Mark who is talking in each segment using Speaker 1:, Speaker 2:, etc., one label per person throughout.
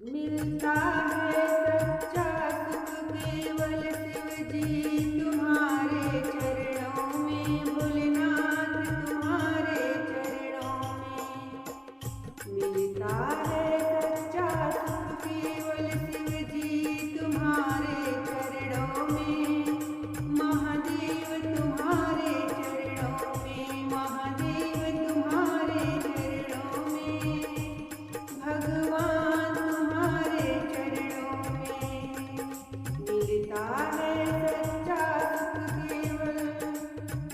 Speaker 1: मिलता है सच्चा सुख केवल शिव जी तुम्हारे चरणों में, भोलेनाथ तुम्हारे चरणों में। मिलता है सच्चा सुख केवल शिव जी तुम्हारे चरणों में, महादेव तुम्हारे चरणों में, महादेव तुम्हारे चरणों में, भगवान तुम्हारे चरणों में। मिलता है सच्चा सुख केवल,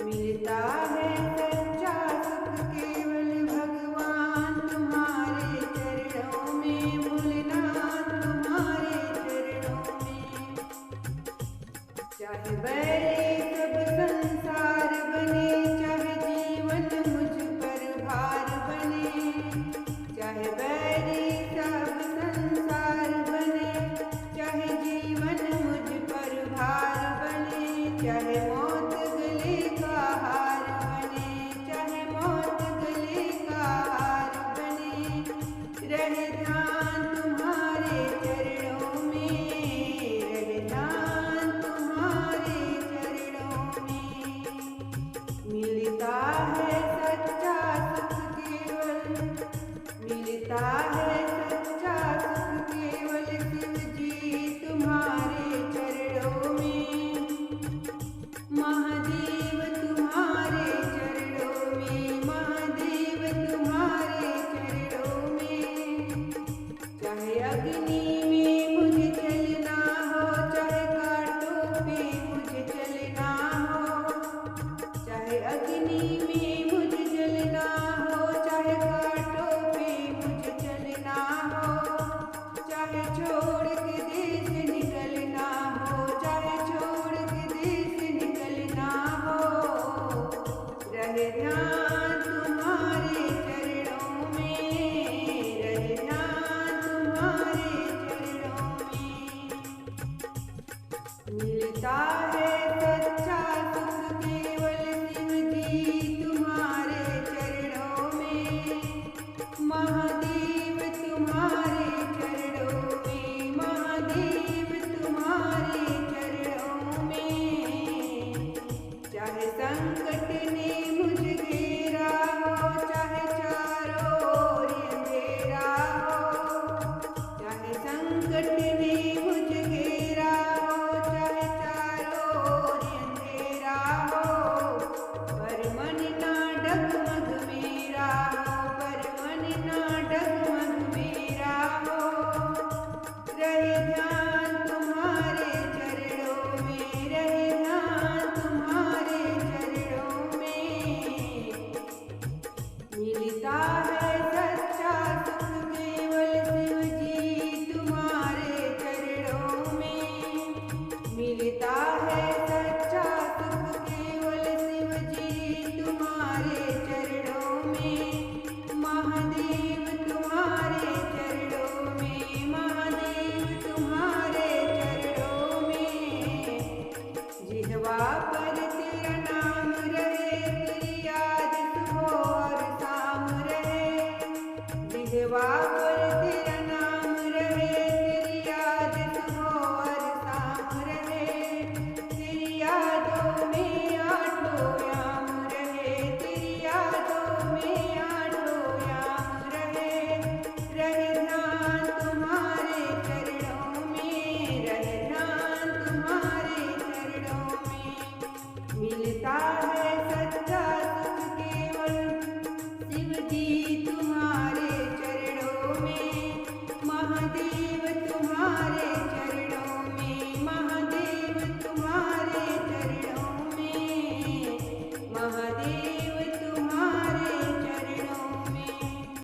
Speaker 1: मिलता है सच्चा सुख केवल भगवान तुम्हारे चरणों में, भोलेनाथ तुम्हारे चरणों में। चाहे बैरे सब संसार बने, चाहे जीवन मुझ पर भार बने, चाहे बैरे सब संसार बने, चाहे जीवन मुझ पर भार बने, चाहे मौत गले का हार बने, चाहे मौत गले का हार बने, रहे ध्यान तुम्हारे चरणों में, रहे ध्यान तुम्हारे चरणों में। मिलता है सच्चा सुख केवल, मिलता है सच्चा सुख केवल शिव जी तुम्हारे चरणों में, महादेव तुम्हारे चरणों में, महादेव तुम्हारे चरणों में। चाहे अग्नि में मुझे चलना हो, चाहे कांटों पे मुझे चलना हो, चाहे अग्नि में मुझे जलना हो, चाहे कांटों पे मुझे चलना हो, चाहे छोड़ के देश निकलना हो, चाहे छोड़ के देश निकलना हो, रहे ध्यान तुम्हारे चरणों में, रहे ध्यान तुम्हारे चरणों में। मिलता है सच्चा सुख केवल शिव जी तुम्हारे चरणों में, महादेव तुम्हारे चरणों में, महादेव तुम्हारे चरणों में। चाहे संकट ने मुझे घेरा हो, चाहे चारों ओर अंधेरा हो, चाहे संकट ने मुझे घेरा हो, चाहे चारों ओर अंधेरा हो, पर मन ना डगमग मेरा हो, पर मन ना डगमग मेरा हो, रहे ध्यान तुम्हारे चरणों में, रहे ध्यान तुम्हारे चरणों में। मिलता है सच्चा सुख केवल शिव जी तुम्हारे चरणों में, मिलता है सच्चा सुख केवल शिव जी तुम्हारे चरणों में, महादेव तुम्हारे चरणों में, महादेव तुम्हारे चरणों में। जिह्वा पर तेरा नाम रहे, तेरी याद सुबह और शाम रहे, जिह्वा पर तेरा नाम रहे, तेरी याद सुबह और शाम रहे, तेरी यादों में आठों याम रहे, तेरी यादों में आठों याम रहे, रहे ध्यान तुम्हारे चरणों में, रहे ध्यान तुम्हारे चरणों में। मिलता